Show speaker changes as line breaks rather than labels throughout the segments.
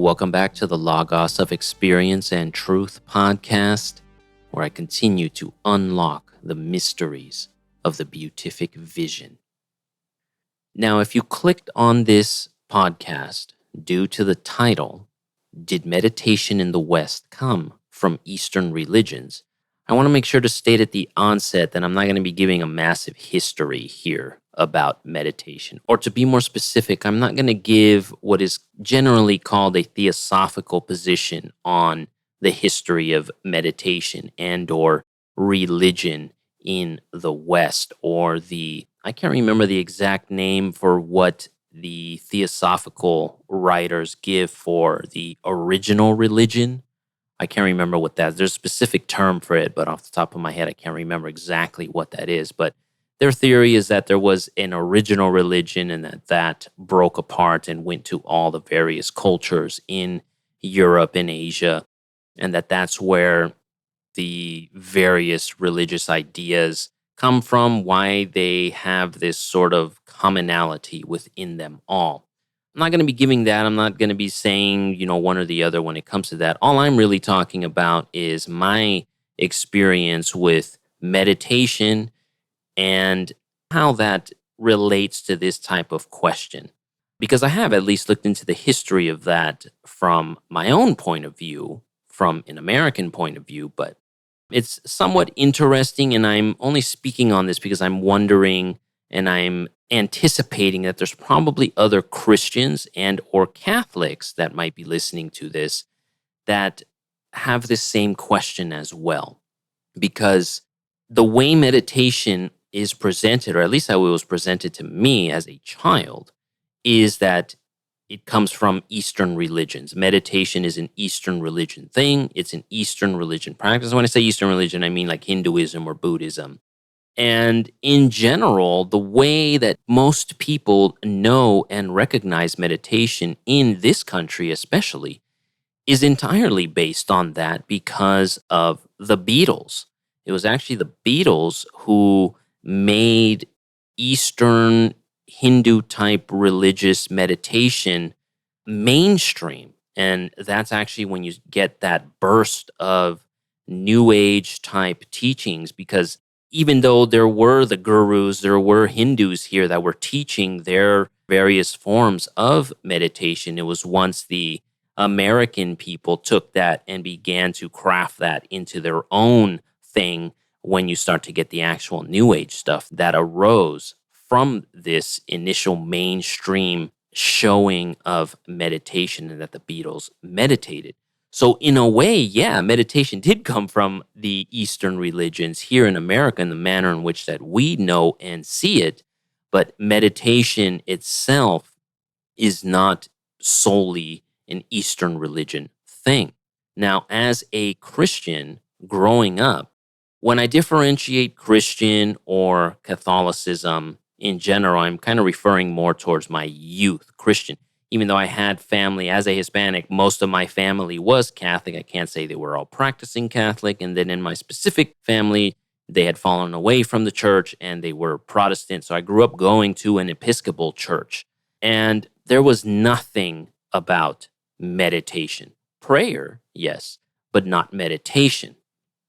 Welcome back to the Logos of Experience and Truth podcast, where I continue to unlock the mysteries of the Beatific Vision. Now, if you clicked on this podcast due to the title, Did Meditation in the West Come from Eastern Religions? I want to make sure to state at the onset that I'm not going to be giving a massive history here about meditation. Or to be more specific, I'm not going to give what is generally called a theosophical position on the history of meditation and or religion in the West, or I can't remember the exact name for what the theosophical writers give for the original religion. I can't remember what that is. There's a specific term for it, but off the top of my head, I can't remember exactly what that is. But their theory is that there was an original religion and that broke apart and went to all the various cultures in Europe and Asia, and that's where the various religious ideas come from, why they have this sort of commonality within them all. I'm not going to be giving that. I'm not going to be saying, one or the other when it comes to that. All I'm really talking about is my experience with meditation and how that relates to this type of question. Because I have at least looked into the history of that from my own point of view, from an American point of view, but it's somewhat interesting, and I'm only speaking on this because I'm wondering and I'm anticipating that there's probably other Christians and or Catholics that might be listening to this that have this same question as well. Because the way meditation is presented, or at least how it was presented to me as a child, is that it comes from Eastern religions. Meditation is an Eastern religion thing. It's an Eastern religion practice. When I say Eastern religion, I mean like Hinduism or Buddhism. And in general, the way that most people know and recognize meditation in this country especially is entirely based on that because of the Beatles. It was actually the Beatles who made Eastern Hindu-type religious meditation mainstream. And that's actually when you get that burst of New Age-type teachings, because even though there were the gurus, there were Hindus here that were teaching their various forms of meditation, it was once the American people took that and began to craft that into their own thing when you start to get the actual New Age stuff that arose from this initial mainstream showing of meditation and that the Beatles meditated. So in a way, yeah, meditation did come from the Eastern religions here in America in the manner in which that we know and see it, but meditation itself is not solely an Eastern religion thing. Now, as a Christian growing up, when I differentiate Christian or Catholicism in general, I'm kind of referring more towards my youth, Christian. Even though I had family as a Hispanic, most of my family was Catholic. I can't say they were all practicing Catholic. And then in my specific family, they had fallen away from the church and they were Protestant. So I grew up going to an Episcopal church. And there was nothing about meditation. Prayer, yes, but not meditation.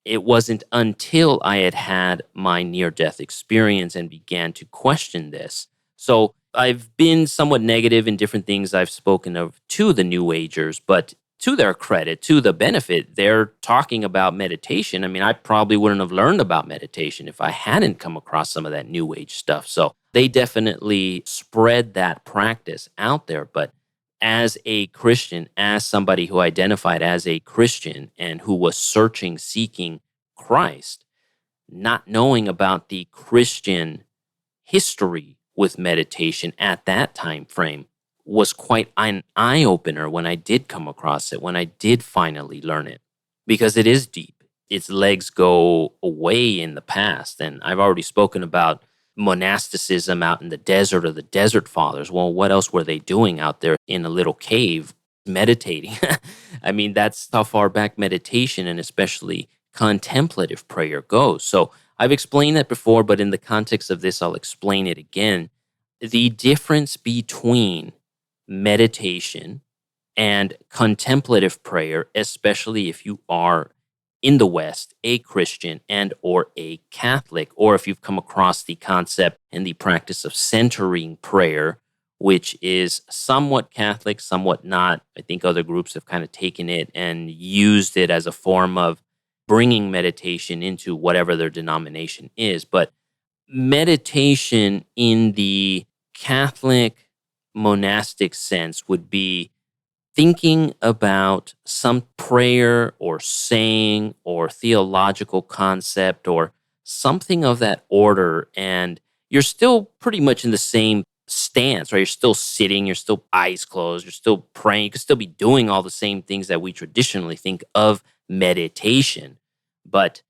It wasn't until I had had my near-death experience and began to question this. So I've been somewhat negative in different things I've spoken of to the New Agers, but to their credit, to the benefit, they're talking about meditation. I mean, I probably wouldn't have learned about meditation if I hadn't come across some of that New Age stuff. So they definitely spread that practice out there. But as a Christian, as somebody who identified as a Christian and who was searching, seeking Christ, not knowing about the Christian history with meditation at that time frame was quite an eye-opener when I did come across it, when I did finally learn it, because it is deep. Its legs go way in the past, and I've already spoken about monasticism out in the desert or the desert fathers. Well, what else were they doing out there in a little cave meditating? I mean, that's how far back meditation and especially contemplative prayer goes. So I've explained that before, but in the context of this, I'll explain it again. The difference between meditation And contemplative prayer, especially if you are in the West, a Christian and or a Catholic, or if you've come across the concept and the practice of centering prayer, which is somewhat Catholic, somewhat not. I think other groups have kind of taken it and used it as a form of bringing meditation into whatever their denomination is. But meditation in the Catholic monastic sense would be thinking about some prayer or saying or theological concept or something of that order. And you're still pretty much in the same stance, right? You're still sitting, you're still eyes closed, you're still praying, you could still be doing all the same things that we traditionally think of meditation. But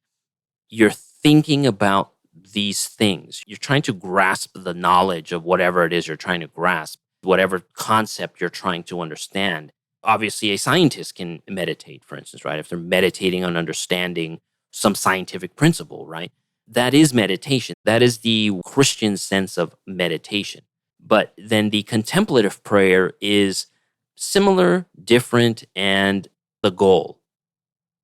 you're thinking about these things. You're trying to grasp the knowledge of whatever it is you're trying to grasp, whatever concept you're trying to understand. Obviously, a scientist can meditate, for instance, right? If they're meditating on understanding some scientific principle, right? That is meditation. That is the Christian sense of meditation. But then the contemplative prayer is similar, different, and the goal.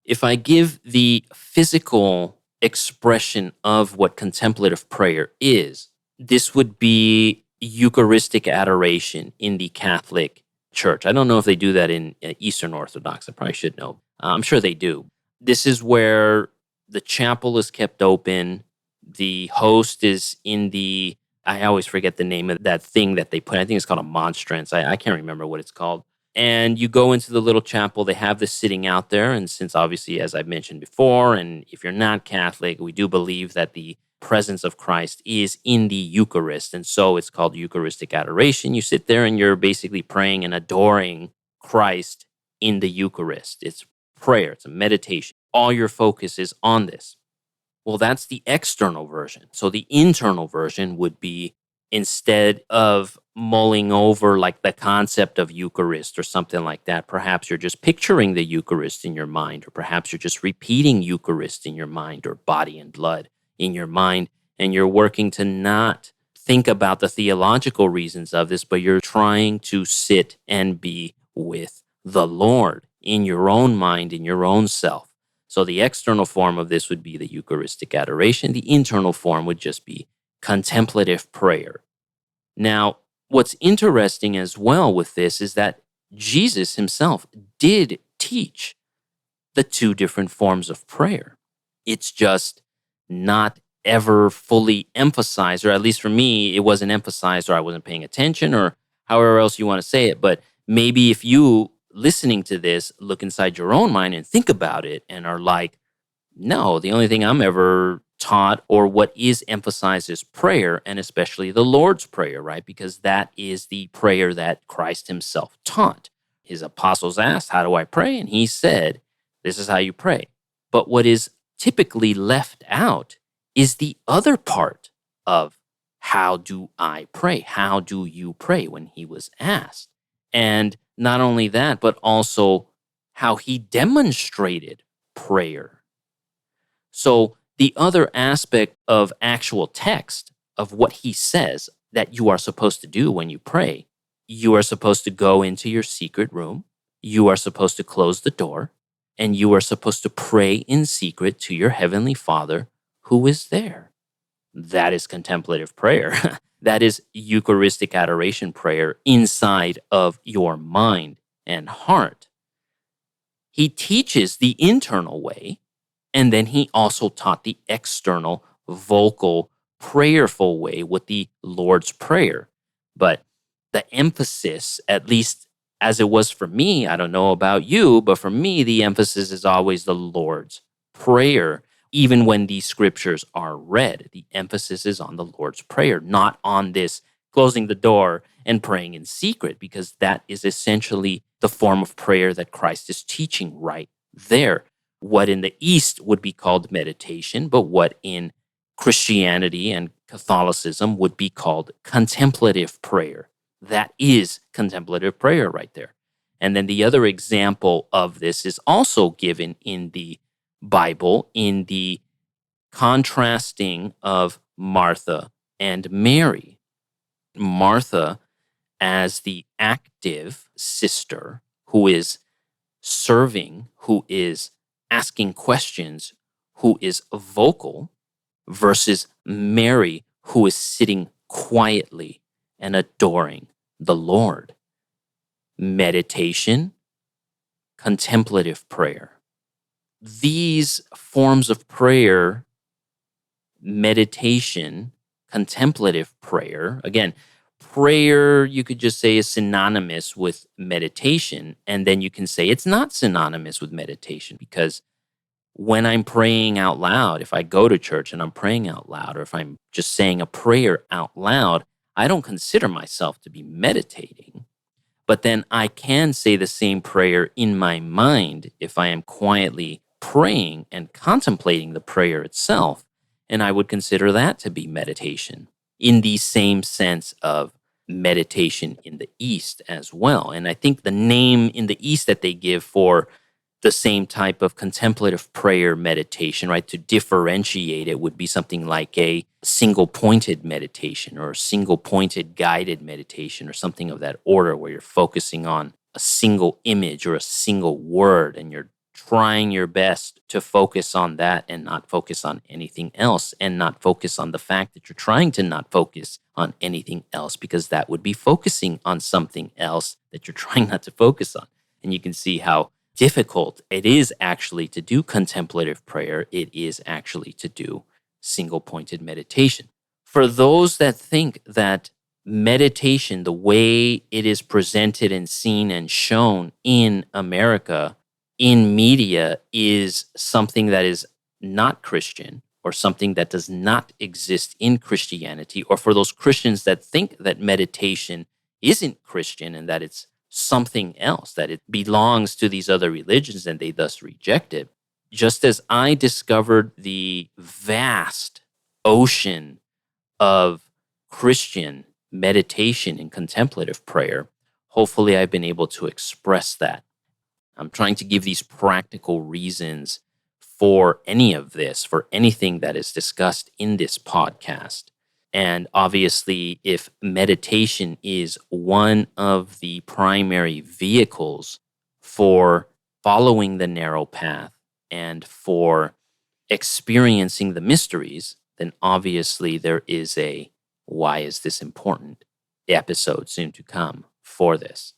If I give the physical expression of what contemplative prayer is, this would be Eucharistic adoration in the Catholic Church. I don't know if they do that in Eastern Orthodox. I probably should know. I'm sure they do. This is where the chapel is kept open. The host is in the, I always forget the name of that thing that they put. I think it's called a monstrance. I can't remember what it's called. And you go into the little chapel, they have this sitting out there. And since obviously, as I've mentioned before, and if you're not Catholic, we do believe that the presence of Christ is in the Eucharist. And so it's called Eucharistic Adoration. You sit there and you're basically praying and adoring Christ in the Eucharist. It's prayer, it's a meditation. All your focus is on this. Well, that's the external version. So the internal version would be, instead of mulling over like the concept of Eucharist or something like that, perhaps you're just picturing the Eucharist in your mind, or perhaps you're just repeating Eucharist in your mind, or body and blood in your mind, and you're working to not think about the theological reasons of this, but you're trying to sit and be with the Lord in your own mind, in your own self. So the external form of this would be the Eucharistic adoration. The internal form would just be contemplative prayer. Now, what's interesting as well with this is that Jesus himself did teach the two different forms of prayer. It's just not ever fully emphasized, or at least for me, it wasn't emphasized, or I wasn't paying attention, or however else you want to say it. But maybe if you listening to this look inside your own mind and think about it and are like, no, the only thing I'm ever taught or what is emphasized is prayer, and especially the Lord's Prayer, right? Because that is the prayer that Christ himself taught. His apostles asked, how do I pray? And he said, this is how you pray. But what is typically left out is the other part of how do I pray? How do you pray when he was asked? And not only that, but also how he demonstrated prayer. So the other aspect of actual text of what he says that you are supposed to do when you pray, you are supposed to go into your secret room, you are supposed to close the door, and you are supposed to pray in secret to your heavenly Father who is there. That is contemplative prayer. That is Eucharistic adoration prayer inside of your mind and heart. He teaches the internal way, and then he also taught the external, vocal, prayerful way with the Lord's Prayer. But the emphasis, at least as it was for me, I don't know about you, but for me, the emphasis is always the Lord's Prayer. Even when these scriptures are read, the emphasis is on the Lord's Prayer, not on this closing the door and praying in secret, because that is essentially the form of prayer that Christ is teaching right there. What in the East would be called meditation, but what in Christianity and Catholicism would be called contemplative prayer. That is contemplative prayer right there. And then the other example of this is also given in the Bible, in the contrasting of Martha and Mary. Martha as the active sister who is serving, who is asking questions, who is vocal, versus Mary, who is sitting quietly and adoring the Lord. Meditation, contemplative prayer. These forms of prayer, meditation, contemplative prayer, again, prayer you could just say is synonymous with meditation, and then you can say it's not synonymous with meditation, because when I'm praying out loud, if I go to church and I'm praying out loud, or if I'm just saying a prayer out loud, I don't consider myself to be meditating. But then I can say the same prayer in my mind if I am quietly praying and contemplating the prayer itself. And I would consider that to be meditation in the same sense of meditation in the East as well. And I think the name in the East that they give for the same type of contemplative prayer meditation, right? To differentiate it would be something like a single pointed meditation or a single pointed guided meditation or something of that order, where you're focusing on a single image or a single word and you're trying your best to focus on that and not focus on anything else, and not focus on the fact that you're trying to not focus on anything else, because that would be focusing on something else that you're trying not to focus on. And you can see how difficult it is actually to do contemplative prayer. It is actually to do single pointed meditation. For those that think that meditation, the way it is presented and seen and shown in America, in media, is something that is not Christian, or something that does not exist in Christianity, or for those Christians that think that meditation isn't Christian and that it's something else, that it belongs to these other religions and they thus reject it. Just as I discovered the vast ocean of Christian meditation and contemplative prayer, hopefully I've been able to express that. I'm trying to give these practical reasons for any of this, for anything that is discussed in this podcast. And obviously, if meditation is one of the primary vehicles for following the narrow path and for experiencing the mysteries, then obviously there is a "why is this important?" episode soon to come for this.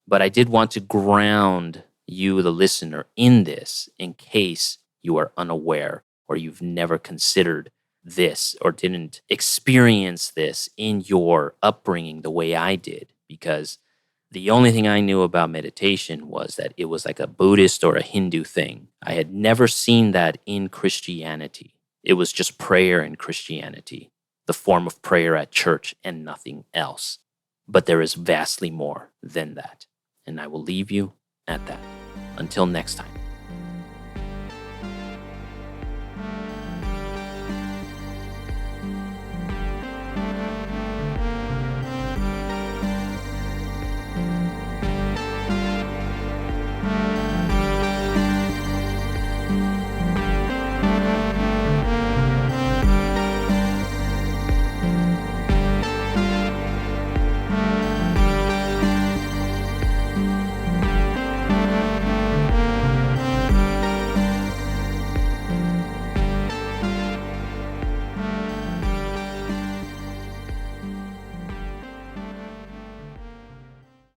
But I did want to ground you, the listener, in this in case you are unaware or you've never considered this or didn't experience this in your upbringing the way I did. Because the only thing I knew about meditation was that it was like a Buddhist or a Hindu thing. I had never seen that in Christianity. It was just prayer in Christianity, the form of prayer at church and nothing else. But there is vastly more than that. And I will leave you at that. Until next time.